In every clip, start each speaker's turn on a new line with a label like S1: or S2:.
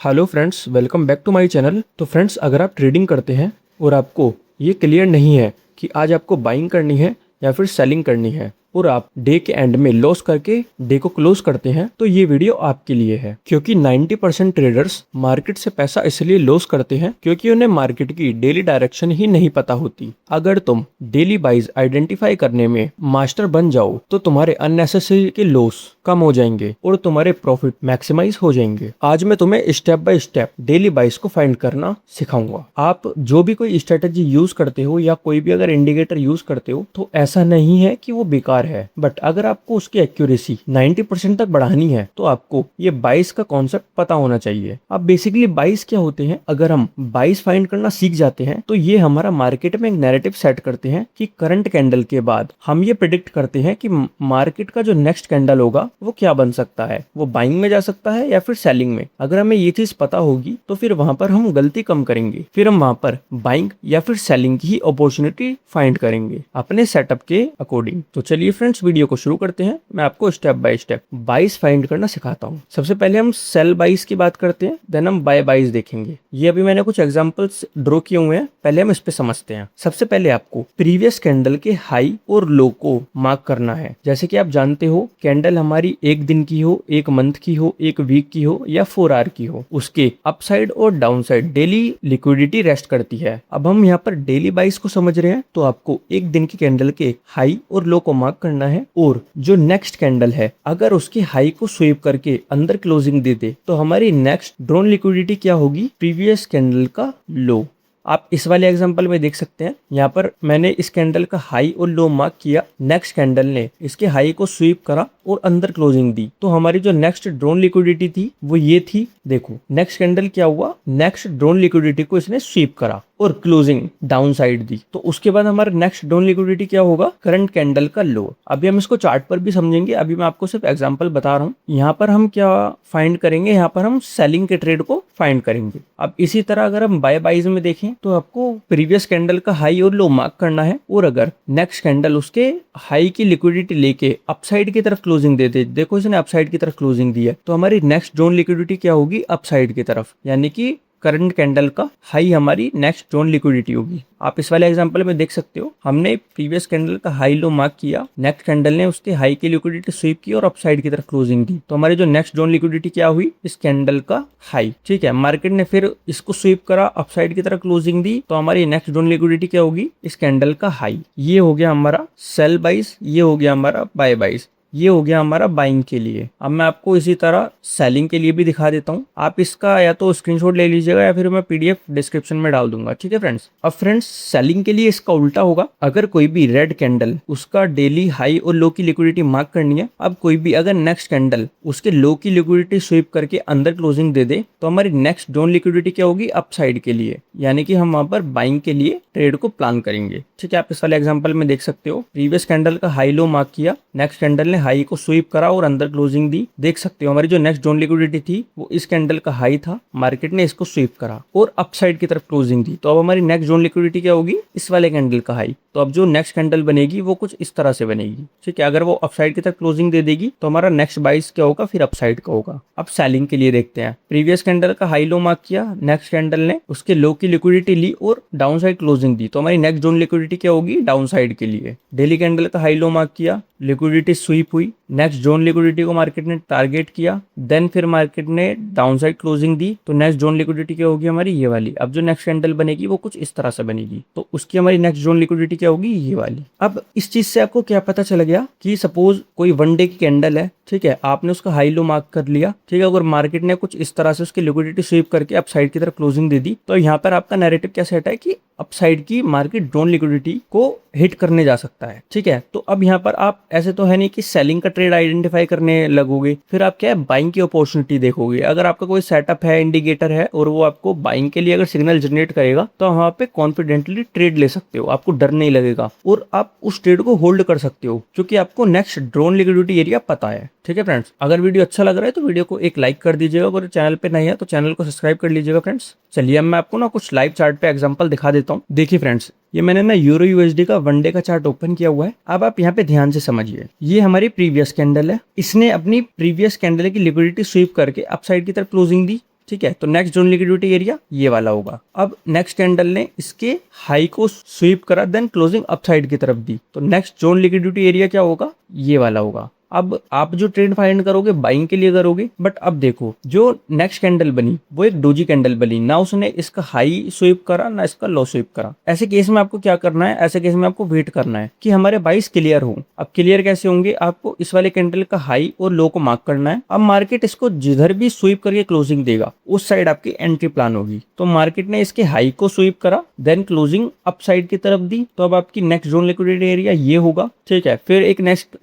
S1: Hello friends, welcome back to my channel. तो friends, अगर आप ट्रेडिंग करते हैं और आपको ये क्लियर नहीं है कि आज आपको बाइंग करनी है या फिर सेलिंग करनी है और आप डे के एंड में लॉस करके डे को क्लोज करते हैं, तो ये वीडियो आपके लिए है। क्योंकि 90% ट्रेडर्स मार्केट से पैसा इसलिए लॉस करते हैं क्योंकि उन्हें मार्केट की डेली डायरेक्शन ही नहीं पता होती। अगर तुम डेली बाइज आइडेंटिफाई करने में मास्टर बन जाओ तो तुम्हारे अननेसेसरी के लॉस कम हो जाएंगे और तुम्हारे प्रॉफिट मैक्सिमाइज हो जाएंगे। आज मैं तुम्हें स्टेप बाय स्टेप डेली बाइस को फाइंड करना सिखाऊंगा। आप जो भी कोई स्ट्रेटेजी यूज करते हो या कोई भी अगर इंडिकेटर यूज करते हो तो ऐसा नहीं है कि वो बेकार है, बट अगर आपको उसकी एक्यूरेसी 90% तक बढ़ानी है तो आपको ये बाइस का कॉन्सेप्ट पता होना चाहिए। अब बेसिकली बाइस क्या होते हैं, अगर हम बाइस फाइंड करना सीख जाते हैं तो ये हमारा मार्केट में एक नैरेटिव सेट करते हैं कि करंट कैंडल के बाद हम ये प्रेडिक्ट करते हैं कि मार्केट का जो नेक्स्ट कैंडल होगा वो क्या बन सकता है, वो बाइंग में जा सकता है या फिर सेलिंग में। अगर हमें ये चीज पता होगी तो फिर वहां पर हम गलती कम करेंगे, फिर हम वहां पर बाइंग या फिर सेलिंग की ही अपॉर्चुनिटी फाइंड करेंगे अपने सेटअप के अकॉर्डिंग। तो चलिए फ्रेंड्स, वीडियो को शुरू करते हैं। मैं आपको स्टेप बाय स्टेप बाइस फाइंड करना सिखाता हूँ। सबसे पहले हम सेल बाइस की बात करते हैं, देन हम बाय बाइस देखेंगे। ये अभी मैंने कुछ एग्जांपल्स ड्रॉ किए हुए हैं, पहले हम इस पे समझते हैं। सबसे पहले आपको प्रीवियस कैंडल के हाई और लो को मार्क करना है। जैसे कि आप जानते हो, कैंडल हमारी एक दिन की हो, एक मंथ की हो, एक वीक की हो या 4 आवर की हो, उसके अपसाइड और down side daily liquidity rest करती है। अब हम यहाँ पर डेली बाइस को समझ रहे हैं तो आपको एक दिन की कैंडल के हाई और लो को मार्क करना है और जो नेक्स्ट कैंडल है अगर उसके हाई को स्वीप करके अंदर क्लोजिंग दे दे तो हमारी नेक्स्ट ड्रॉन लिक्विडिटी क्या होगी, प्रीवियस कैंडल का लो। आप इस वाले एग्जांपल में देख सकते हैं, यहाँ पर मैंने इस कैंडल का हाई और लो मार्क किया, नेक्स्ट कैंडल ने इसके हाई को स्वीप करा और अंदर क्लोजिंग दी, तो हमारी जो नेक्स्ट ड्रॉन लिक्विडिटी थी वो ये थी। देखो नेक्स्ट कैंडल क्या हुआ, नेक्स्ट ड्रॉन लिक्विडिटी को इसने स्वीप करा और क्लोजिंग डाउन साइड दी, तो उसके बाद हमारा नेक्स्ट ड्रॉन लिक्विडिटी क्या होगा, करंट कैंडल का लो। अभी हम इसको चार्ट पर भी समझेंगे, अभी मैं आपको सिर्फ एग्जांपल बता रहा हूँ। यहाँ पर हम क्या फाइंड करेंगे, यहाँ पर हम सेलिंग के ट्रेड को फाइंड करेंगे। अब इसी तरह अगर हम बाय बाइज में देखें तो आपको प्रीवियस कैंडल का हाई और लो मार्क करना है और अगर नेक्स्ट कैंडल उसके हाई की लिक्विडिटी लेके अपसाइड की तरफ क्लोजिंग दे दे, देखो इसने अपसाइड की तरफ क्लोजिंग दी है, तो हमारी नेक्स्ट ड्रॉन लिक्विडिटी क्या होगी, अपसाइड की तरफ, यानी कि करंट कैंडल का हाई हमारी नेक्स्ट ड्रॉन लिक्विडिटी होगी। आप इस वाले एग्जांपल में देख सकते हो, हमने प्रीवियस कैंडल का हाई लो मार्क किया, नेक्स्ट कैंडल ने उसके हाई की लिक्विडिटी स्वीप की और अपसाइड की तरफ क्लोजिंग दी, तो हमारी जो नेक्स्ट ड्रॉन लिक्विडिटी क्या हुई, इस कैंडल का हाई। ठीक है, मार्केट ने फिर इसको स्वीप करा, अपसाइड की तरफ क्लोजिंग दी, तो हमारी नेक्स्ट ड्रॉन लिक्विडिटी क्या होगी, इस कैंडल का हाई। ये हो गया हमारा सेल बाइस, ये हो गया हमारा बाय बाइस, ये हो गया हमारा बाइंग के लिए। अब मैं आपको इसी तरह सेलिंग के लिए भी दिखा देता हूँ। आप इसका या तो स्क्रीनशॉट ले लीजिएगा या फिर मैं पीडीएफ डिस्क्रिप्शन में डाल दूंगा। ठीक है फ्रेंड्स। अब फ्रेंड्स, सेलिंग के लिए इसका उल्टा होगा। अगर कोई भी रेड कैंडल उसका डेली हाई और लो की लिक्विडिटी मार्क करनी है, अब कोई भी अगर नेक्स्ट कैंडल उसके लो की लिक्विडिटी स्वीप करके अंदर क्लोजिंग दे दे तो हमारी नेक्स्ट ड्रॉन लिक्विडिटी क्या होगी, अपसाइड के लिए, यानी कि हम वहां पर बाइंग के लिए ट्रेड को प्लान करेंगे। ठीक है, आप इस वाले एग्जाम्पल में देख सकते हो, प्रीवियस कैंडल का हाई लो मार्क किया, नेक्स्ट कैंडल ने हाई को स्वीप करा और अंदर क्लोजिंग दी। देख सकते हो हमारी जो नेक्स्ट ड्रॉन लिक्विडिटी थी वो इस कैंडल का हाई था, मार्केट ने इसको स्वीप करा और अपसाइड की तरफ क्लोजिंग दी, तो अब हमारी नेक्स्ट ड्रॉन लिक्विडिटी क्या होगी, इस वाले कैंडल का हाई। तो अब जो नेक्स्ट कैंडल बनेगी वो कुछ इस तरह से बनेगी। ठीक है, अगर वो अपसाइड की तरफ क्लोजिंग दे देगी तो हमारा नेक्स्ट बाइस क्या होगा, फिर अपसाइड का होगा। अब सेलिंग के लिए देखते हैं, प्रीवियस कैंडल का हाई लो मार्क किया, नेक्स्ट कैंडल ने उसके लो की लिक्विडिटी ली और डाउन साइड क्लोजिंग दी, तो हमारी नेक्स्ट ड्रॉन लिक्विडिटी क्या होगी, डाउन साइड के लिए। डेली कैंडल का हाई लो मार्क किया, लिक्विडिटी स्वीप हुई, नेक्स्ट जोन लिक्विडिटी को मार्केट ने टारगेट किया, देन फिर मार्केट ने डाउन साइड क्लोजिंग दी, तो नेक्स्ट जोन लिक्विडिटी क्या होगी हमारी, ये वाली। अब जो नेक्स्ट कैंडल बनेगी वो कुछ इस तरह से बनेगी, तो उसकी हमारी नेक्स्ट जोन लिक्विडिटी क्या होगी, ये वाली। अब इस चीज से आपको क्या पता चल गया कि सपोज कोई वन डे की कैंडल है, ठीक है, आपने उसका हाई लो मार्क कर लिया, ठीक है, अगर मार्केट ने कुछ इस तरह से उसकी लिक्विडिटी स्वीप करके अपसाइड की तरफ क्लोजिंग दे दी, तो यहाँ पर आपका नैरेटिव क्या सेट है कि अपसाइड की मार्केट ड्रॉन लिक्विडिटी को हिट करने जा सकता है। ठीक है, तो अब यहाँ पर आप ऐसे तो है नहीं कि सेलिंग का ट्रेड आइडेंटिफाई करने लगोगे, फिर आप क्या है बाइंग की अपॉर्चुनिटी देखोगे। अगर आपका कोई सेटअप है, इंडिकेटर है और वो आपको बाइंग के लिए अगर सिग्नल जनरेट करेगा तो वहां पे कॉन्फिडेंटली ट्रेड ले सकते हो, आपको डर नहीं लगेगा और आप उस ट्रेड को होल्ड कर सकते हो क्योंकि आपको नेक्स्ट ड्रॉन लिक्विडिटी एरिया पता है। ठीक है फ्रेंड्स, अगर वीडियो अच्छा लग रहा है तो वीडियो को एक लाइक कर दीजिएगा, अगर चैनल पे नहीं है तो चैनल को सब्सक्राइब कर लीजिएगा फ्रेंड्स। चलिए अब मैं आपको ना कुछ लाइव चार्ट पे एग्जांपल दिखा देता हूँ। देखिए फ्रेंड्स, ये मैंने ना यूरो यूएसडी का वन डे का चार्ट ओपन किया हुआ है। अब आप यहाँ पे ध्यान से समझिए, ये हमारी प्रीवियस कैंडल है, इसने अपनी प्रीवियस कैंडल की लिक्विडिटी स्वीप करके अपसाइड की तरफ क्लोजिंग दी, ठीक है। तो नेक्स्ट जोन लिक्विडिटी एरिया ये वाला होगा। अब नेक्स्ट कैंडल ने इसके हाई को स्वीप करा, देन क्लोजिंग अपसाइड की तरफ दी, तो नेक्स्ट जोन लिक्विडिटी एरिया क्या होगा, ये वाला होगा। अब आप जो ट्रेड फाइंड करोगे बाइंग के लिए करोगे, बट अब देखो जो नेक्स्ट कैंडल बनी वो एक डोजी कैंडल बनी ना, उसने इसका हाई स्वीप करा ना इसका लो स्वीप करा। ऐसे केस में आपको क्या करना है, ऐसे केस में आपको वेट करना है कि हमारे बाइस क्लियर हो। अब क्लियर कैसे होंगे, आपको इस वाले कैंडल का हाई और लो को मार्क करना है। अब मार्केट इसको जिधर भी स्वीप करके क्लोजिंग देगा उस साइड आपकी एंट्री प्लान होगी। तो मार्केट ने इसके हाई को स्वीप करा, देन क्लोजिंग अप साइड की तरफ दी, तो अब आपकी नेक्स्ट जोन लिक्विडिटी एरिया ये होगा, ठीक है। फिर एक नेक्स्ट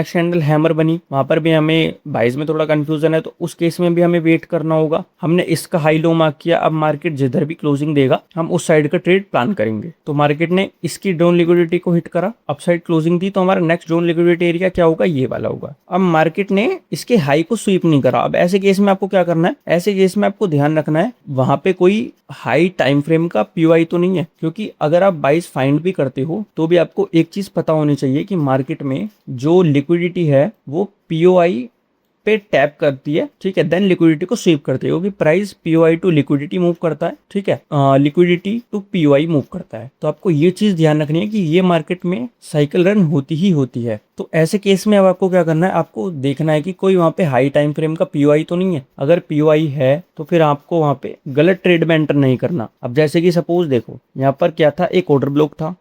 S1: कैंडल हैमर बनी, वहां पर भी हमें बाइस में थोड़ा कंफ्यूजन है, तो उस केस में भी हमें वेट करना होगा। हमने इसका हाई लो मार्क किया, अब मार्केट जिधर भी क्लोजिंग देगा हम उस साइड का ट्रेड प्लान करेंगे। तो मार्केट ने इसकी जोन लिक्विडिटी को हिट करा, अपसाइड क्लोजिंग दी, तो हमारा नेक्स्ट जोन लिक्विडिटी एरिया क्या होगा, ये वाला होगा। अब मार्केट ने इसके हाई को स्वीप नहीं करा, अब ऐसे केस में आपको क्या करना है, ऐसे केस में आपको ध्यान रखना है वहां पे कोई हाई टाइम फ्रेम का पीओआई तो नहीं है, क्योंकि अगर आप बाइस फाइंड भी करते हो तो भी आपको एक चीज पता होनी चाहिए कि मार्केट में जो लिक्विडिटी है वो पीओआई पे टैप करती है, ठीक है, देन लिक्विडिटी को स्वीप करती है, क्योंकि price POI to liquidity move करता है, ठीक है, लिक्विडिटी टू पीओआई मूव करता है। तो आपको ये चीज ध्यान रखनी है कि ये मार्केट में साइकिल रन होती ही होती है। तो ऐसे केस में अब आपको क्या करना है, आपको देखना है कि कोई वहां पे हाई टाइम फ्रेम का पीओआई तो नहीं है। अगर पीओआई है तो फिर आपको वहां पे गलत ट्रेड में एंटर नहीं करना। अब जैसे कि सपोज देखो यहाँ पर क्या था, एक ऑर्डर ब्लॉक था,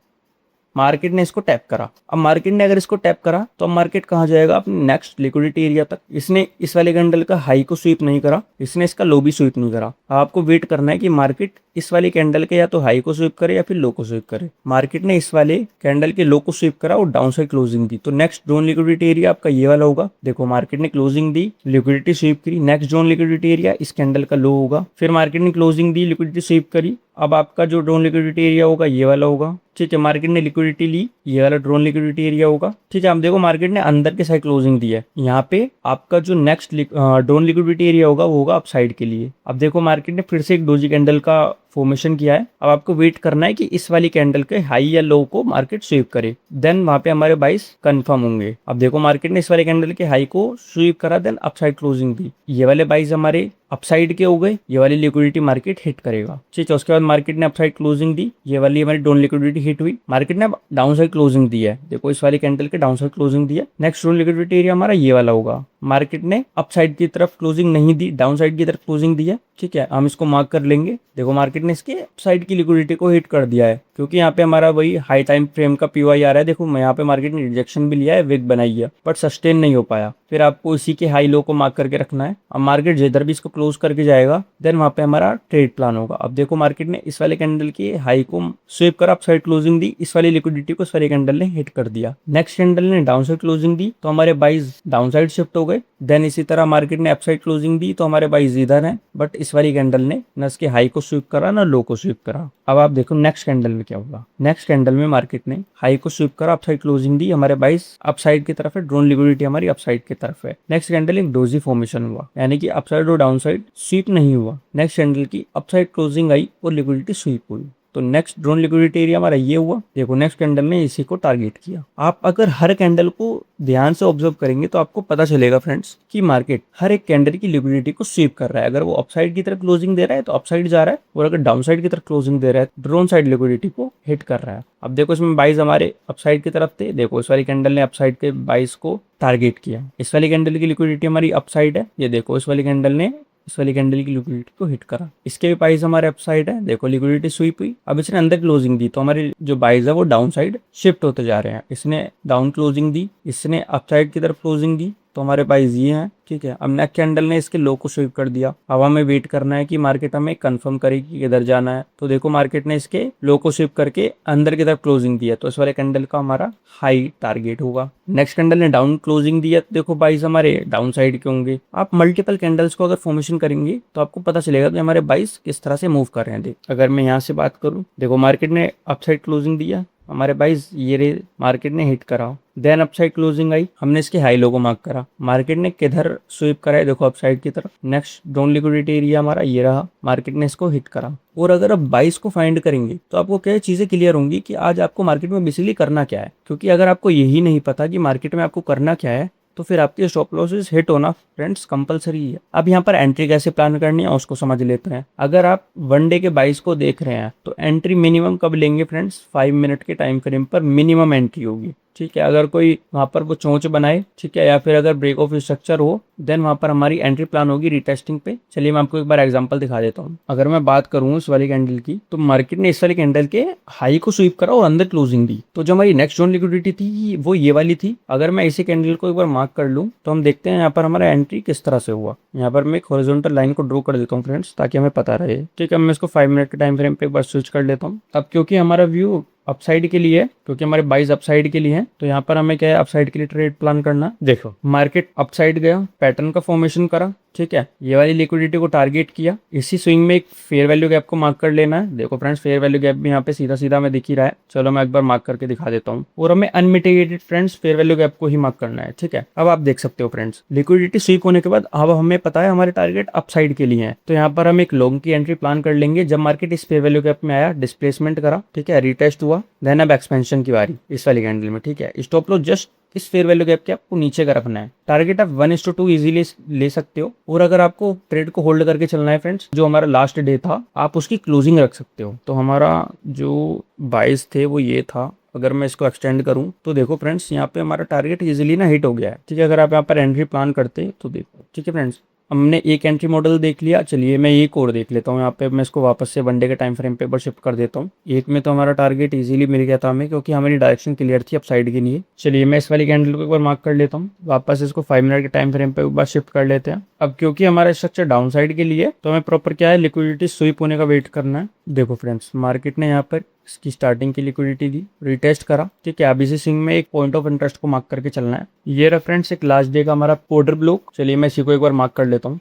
S1: मार्केट ने इसको टैप करा। अब मार्केट ने अगर इसको टैप करा तो अब मार्केट कहाँ जाएगा, अपने नेक्स्ट लिक्विडिटी एरिया तक। इसने इस वाले कैंडल का हाई को स्वीप नहीं करा, इसने इसका लो भी स्वीप नहीं करा। अब आपको वेट करना है कि मार्केट इस वाले कैंडल के या तो हाई को स्वीप करे या फिर लो को स्वीप करे। मार्केट ने इस वाले कैंडल के लो को स्वीप करा और डाउन साइड क्लोजिंग दी, तो नेक्स्ट जोन लिक्विडिटी एरिया आपका ये वाला होगा। देखो मार्केट ने क्लोजिंग दी, लिक्विडिटी स्वीप करी, नेक्स्ट जोन लिक्विडिटी एरिया इस कैंडल का लो होगा। फिर मार्केट ने क्लोजिंग दी, लिक्विडिटी स्वीप करी, अब आपका जो जोन लिक्विडिटी एरिया होगा ये वाला होगा, ठीक है। मार्केट ने लिक्विडिटी ली, ये वाला ड्रोन लिक्विडिटी एरिया होगा, ठीक है। आप देखो मार्केट ने अंदर के साइड क्लोजिंग दी है, यहाँ पे आपका जो नेक्स्ट ड्रोन लिक्विडिटी एरिया होगा वो होगा अपसाइड के लिए। अब देखो मार्केट ने फिर से एक डोजी कैंडल का फॉर्मेशन किया है। अब आपको वेट करना है कि इस वाली कैंडल के हाई या लो को मार्केट स्वीप करे, देन वहां पे हमारे बाइस कंफर्म होंगे। अब देखो मार्केट ने इस वाले कैंडल के हाई को स्वीप करा, देन अपसाइड क्लोजिंग दी, ये वाले बाइस हमारे अपसाइड के हो गए, ये वाली लिक्विडिटी मार्केट हिट करेगा, ठीक है। उसके बाद मार्केट ने अपसाइड क्लोजिंग दी, ये वाली हमारी डोन लिक्विडिटी हिट हुई। मार्केट ने डाउन साइड क्लोजिंग दी है, देखो इस वाली कैंडल के डाउन साइड क्लोजिंग दी है। नेक्स्ट डोन लिक्विडिटी एरिया हमारा ये वाला होगा। मार्केट ने अपसाइड की तरफ क्लोजिंग नहीं दी, डाउन साइड की तरफ क्लोजिंग दी है, ठीक है। हम इसको मार्क कर लेंगे। देखो मार्केट ने इसके अपसाइड की लिक्विडिटी को हिट कर दिया है, क्योंकि यहाँ पे हमारा वही हाई टाइम फ्रेम का पीओआई आ रहा है। देखो यहाँ पे मार्केट ने रिजेक्शन भी लिया है, विग बनाई है, बट सस्टेन नहीं हो पाया। फिर आपको इसी के हाई लो को मार्क करके रखना है। अब मार्केट जिधर भी इसको क्लोज करके जाएगा देन वहां पे हमारा ट्रेड प्लान होगा। अब देखो मार्केट ने इस वाले कैंडल की हाई को स्वीप कर अपसाइड क्लोजिंग दी, इस वाली लिक्विडिटी को इस वाले कैंडल ने हिट कर दिया। नेक्स्ट कैंडल ने डाउन साइड क्लोजिंग दी तो हमारे बाइज डाउन साइड शिफ्ट हो गए। देन इसी तरह मार्केट ने अपसाइड क्लोजिंग दी तो हमारे बाइज इधर है, बट इस वाली कैंडल ने न इसके हाई को स्वीप करा ना लो को स्वीप करा। अब आप देखो नेक्स्ट कैंडल में क्या होगा। नेक्स्ट कैंडल में मार्केट ने हाई को स्वीप करा, अपसाइड क्लोजिंग दी, हमारे बाइस अपसाइड की तरफ है, ड्रोन लिक्विडिटी हमारी अपसाइड की तरफ है। नेक्स्ट कैंडल एक डोजी फॉर्मेशन हुआ, यानी कि अपसाइड और डाउन साइड स्वीप नहीं हुआ। नेक्स्ट कैंडल की अपसाइड क्लोजिंग आई और लिक्विडिटी स्वीप हुई, तो नेक्स्ट ड्रोन लिक्विडिटी एरिया हमारा ये हुआ। देखो नेक्स्ट कैंडल ने इसी को टारगेट किया। आप अगर हर कैंडल को ध्यान से ऑब्जर्व करेंगे तो आपको पता चलेगा फ्रेंड्स कि मार्केट हर एक कैंडल की लिक्विडिटी को स्वीप कर रहा है। अगर वो अपसाइड की तरफ क्लोजिंग दे रहा है तो अपसाइड जा रहा है, और अगर डाउन साइड की तरफ क्लोजिंग दे रहा है ड्रोन साइड लिक्विडिटी को हिट कर रहा है। अब देखो इसमें बाइज हमारे अपसाइड की तरफ थे, देखो इस वाली कैंडल ने अपसाइड के बाइज को टारगेट किया। इस वाली कैंडल की लिक्विडिटी हमारी अपसाइड है, ये देखो इस वाली कैंडल ने इस वाली कैंडल की लिक्विडिटी को हिट करा। इसके भी प्राइस हमारे अपसाइड है, देखो लिक्विडिटी स्वीप हुई। अब इसने अंदर क्लोजिंग दी तो हमारे जो बाइज है वो डाउन साइड शिफ्ट होते जा रहे हैं। इसने डाउन क्लोजिंग दी, इसने अपसाइड की तरफ क्लोजिंग दी, तो हमारे बाइज ये हैं, ठीक है। अब नेक्स्ट कैंडल ने इसके लो को स्वीप कर दिया। अब हमें वेट करना है कि मार्केट हमें कंफर्म करेगी कि किधर जाना है। तो देखो मार्केट ने इसके लो को स्वीप करके अंदर की तरफ क्लोजिंग दिया, तो इस वाले कैंडल का हमारा हाई टारगेट होगा। नेक्स्ट कैंडल ने डाउन क्लोजिंग दिया, तो देखो बाइज हमारे डाउन साइड के होंगे। आप मल्टीपल कैंडल्स को अगर फॉर्मेशन करेंगे तो आपको पता चलेगा कि हमारे बाइज किस तरह से मूव कर रहे हैं। देख अगर मैं यहाँ से बात करूँ, देखो मार्केट ने अपसाइड क्लोजिंग दिया, हमारे बाइज ये रे मार्केट ने हिट करा। देन अपसाइड क्लोजिंग आई, हमने इसके हाई लो को मार्क करा। मार्केट ने किधर स्वीप करा है, देखो अपसाइड की तरफ। नेक्स्ट डाउन लिक्विडिटी एरिया हमारा ये रहा, मार्केट ने इसको हिट करा। और अगर आप बाइस को फाइंड करेंगे तो आपको क्या चीजें क्लियर होंगी कि आज आपको मार्केट में बेसिकली करना क्या है। क्योंकि अगर आपको यही नहीं पता कि मार्केट में आपको करना क्या है तो फिर आपके स्टॉप लॉसेस हिट होना फ्रेंड्स कंपलसरी है। अब यहाँ पर एंट्री कैसे प्लान करनी है उसको समझ लेते हैं। अगर आप वन डे के बाइस को देख रहे हैं तो एंट्री मिनिमम कब लेंगे फ्रेंड्स, 5 मिनट के टाइम फ्रेम पर मिनिमम एंट्री होगी, ठीक है। अगर कोई वहां पर वो चोंच बनाए, ठीक है, या फिर अगर ब्रेक ऑफ स्ट्रक्चर हो, देन वहां पर हमारी एंट्री प्लान होगी रीटेस्टिंग पे। चलिए मैं आपको एक बार एग्जांपल दिखा देता हूँ। अगर मैं बात करूँ इस वाली कैंडल की, तो मार्केट ने इस वाली कैंडल के हाई को स्वीप करा और अंदर क्लोजिंग दी, तो जो हमारी नेक्स्ट जोन लिक्विडिटी थी वो ये वाली थी। अगर मैं इसी कैंडल को एक बार मार्क कर लूँ तो हम देखते हैं यहाँ पर हमारा एंट्री किस तरह से हुआ। यहाँ पर मैं एक हॉरिजॉन्टल लाइन को ड्रॉ कर देता हूँ फ्रेंड्स, ताकि हमें पता रहे, ठीक है। मैं इसको 5 मिनट के टाइम फ्रेम पे एक बार स्विच कर लेता हूँ। अब क्योंकि हमारा व्यू अपसाइड के लिए है, क्योंकि हमारे बाइज अपसाइड के लिए हैं, तो यहाँ पर हमें क्या है, अपसाइड के लिए ट्रेड प्लान करना। देखो मार्केट अपसाइड गया, पैटर्न का फॉर्मेशन करा, ठीक है, ये वाली लिक्विडिटी को टारगेट किया। इसी स्विंग में एक फेयर वैल्यू गैप को मार्क कर लेना है। देखो फ्रेंड्स फेयर वैल्यू गैप भी यहाँ पे सीधा सीधा में दिख ही रहा है। चलो मैं एक बार मार्क करके दिखा देता हूँ। और हमें unmitigated friends fair value gap को ही मार्क करना है, ठीक है। अब आप देख सकते हो फ्रेंड्स लिक्विडिटी स्वीप होने के बाद अब हमें पता है हमारे टारगेट अपसाइड के लिए है, तो यहाँ पर हम एक लॉन्ग की एंट्री प्लान कर लेंगे। जब मार्केट इस फेयर वैल्यू गैप में आया, डिस्प्लेसमेंट करा, ठीक है, रिटेस्ट हुआ, देन अब एक्सपेंशन की बारी इस वाली कैंडल में, ठीक है। स्टॉप लॉस जस्ट इस फेयर वैल्यू गैप के आपको नीचे का रखना है। टारगेट आप 1:2 इजीली ले सकते हो। और अगर आपको ट्रेड को होल्ड करके चलना है फ्रेंड्स, जो हमारा लास्ट डे था, आप उसकी क्लोजिंग रख सकते हो। तो हमारा जो बाइस थे वो ये था। अगर मैं इसको एक्सटेंड करूं तो देखो फ्रेंड्स यहाँ पे हमारा टारगेट इजीली ना हिट हो गया है, ठीक है। अगर आप यहाँ पर एंट्री प्लान करते तो देखो, ठीक है फ्रेंड्स, हमने एक एंट्री मॉडल देख लिया। चलिए मैं एक और देख लेता हूँ। यहाँ पे मैं इसको वापस से वन डे के टाइम फ्रेम पे पर शिफ्ट कर देता हूँ। एक में तो हमारा टारगेट इजीली मिल गया था हमें, क्योंकि हमारी डायरेक्शन क्लियर थी अपसाइड के लिए। चलिए मैं इस वाली कैंडल को एक बार मार्क कर लेता हूँ। वापस इसको 5 मिनट के टाइम फ्रेम पे एक बार शिफ्ट कर लेते हैं। अब क्योंकि हमारा स्ट्रक्चर डाउन साइड के लिए, तो हमें प्रॉपर क्या है, लिक्विडिटी स्वीप होने का वेट करना है। देखो फ्रेंड्स मार्केट ने यहाँ पर इसकी स्टार्टिंग की लिक्विडिटी दी, रिटेस्ट करा, ठीक है। अब इसी स्विंग में एक पॉइंट ऑफ इंटरेस्ट को मार्क करके चलना है। ये रेफरेंस एक लास्ट डे का हमारा ऑर्डर ब्लॉक। चलिए मैं इसी को एक बार मार्क कर लेता हूँ।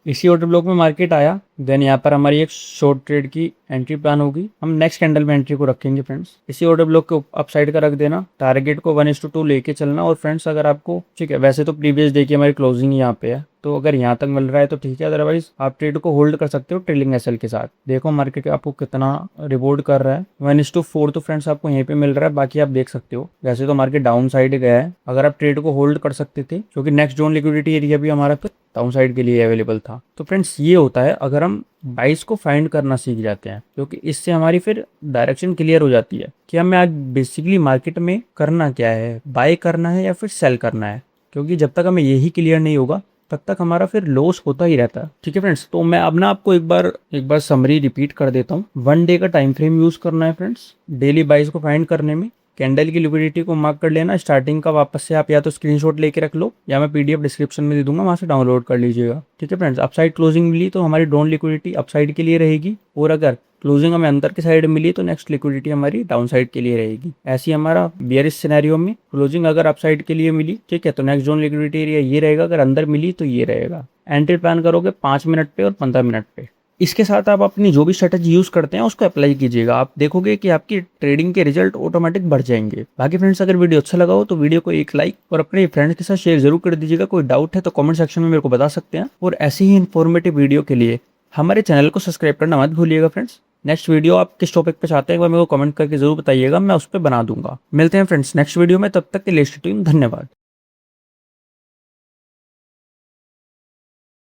S1: इसी ऑर्डर ब्लॉक में मार्केट आया, देन यहाँ पर हमारी एक शॉर्ट ट्रेड की एंट्री प्लान होगी। हम नेक्स्ट कैंडल में एंट्री को रखेंगे फ्रेंड्स। इसी ऑर्डर ब्लॉक को अपसाइड का रख देना, टारगेट को 1:2 लेके चलना। और फ्रेंड्स अगर आपको, ठीक है, वैसे तो प्रीवियस डे की हमारी क्लोजिंग यहाँ पे है, तो अगर यहाँ तक मिल रहा है तो ठीक है, अदरवाइज आप ट्रेड को होल्ड कर सकते हो ट्रेलिंग एसएल के साथ। देखो मार्केट आपको कितना रिवॉर्ड कर रहा है, 1:4 तो फ्रेंड्स आपको यहीं पे मिल रहा है। बाकी आप देख सकते हो, वैसे तो मार्केट डाउन साइड गया है, अगर आप ट्रेड को होल्ड कर सकते थे, क्योंकि नेक्स्ट जोन लिक्विडिटी एरिया भी हमारा फिर डाउन साइड के लिए अवेलेबल था। तो फ्रेंड्स ये होता है अगर हम बाइस को फाइंड करना सीख जाते हैं, क्योंकि इससे हमारी फिर डायरेक्शन क्लियर हो जाती है कि हमें आज बेसिकली मार्केट में करना क्या है, बाय करना है या फिर सेल करना है। क्योंकि जब तक हमें यही क्लियर नहीं होगा तब तक हमारा फिर लॉस होता ही रहता है, ठीक है फ्रेंड्स। तो मैं अब ना आपको एक बार समरी रिपीट कर देता हूँ। वन डे का टाइम फ्रेम यूज करना है फ्रेंड्स डेली बाइस को फाइंड करने में। कैंडल की लिक्विडिटी को मार्क कर लेना, स्टार्टिंग का वापस से आप या तो स्क्रीनशॉट लेके रख लो या मैं पीडीएफ डिस्क्रिप्शन में दे दूंगा, वहां से डाउनलोड कर लीजिएगा, ठीक है फ्रेंड्स। अपसाइड क्लोजिंग मिली तो हमारी डाउन लिक्विडिटी अपसाइड के लिए रहेगी, और अगर क्लोजिंग हमें अंदर की साइड मिली तो नेक्स्ट लिक्विडिटी हमारी डाउन साइड के लिए रहेगी। ऐसी हमारा बियरिश सिनेरियो में क्लोजिंग अगर अपसाइड के लिए मिली, ठीक है, तो नेक्स्ट जोन लिक्विडिटी एरिया ये रहेगा, अगर अंदर मिली तो ये रहेगा। एंट्री प्लान करोगे 5 मिनट पे और 15 मिनट पे। इसके साथ आप अपनी जो भी स्ट्रेटजी यूज करते हैं उसको अप्लाई कीजिएगा, आप देखोगे कि आपकी ट्रेडिंग के रिजल्ट ऑटोमेटिक बढ़ जाएंगे। बाकी फ्रेंड्स अगर वीडियो अच्छा लगा हो तो वीडियो को एक लाइक और अपने फ्रेंड्स के साथ शेयर जरूर कर दीजिएगा। कोई डाउट है तो कमेंट सेक्शन में मेरे को बता सकते हैं, और ऐसे ही इन्फॉर्मेटिव वीडियो के लिए हमारे चैनल को सब्सक्राइब करना मत भूलिएगा फ्रेंड्स। नेक्स्ट वीडियो आप किस टॉपिक पे चाहते हैं एक बार मेरे को कमेंट करके जरूर बताइएगा, मैं उस पर बना दूंगा। मिलते हैं फ्रेंड्स नेक्स्ट वीडियो में, तब तक के लिए स्टे ट्यून्ड। धन्यवाद।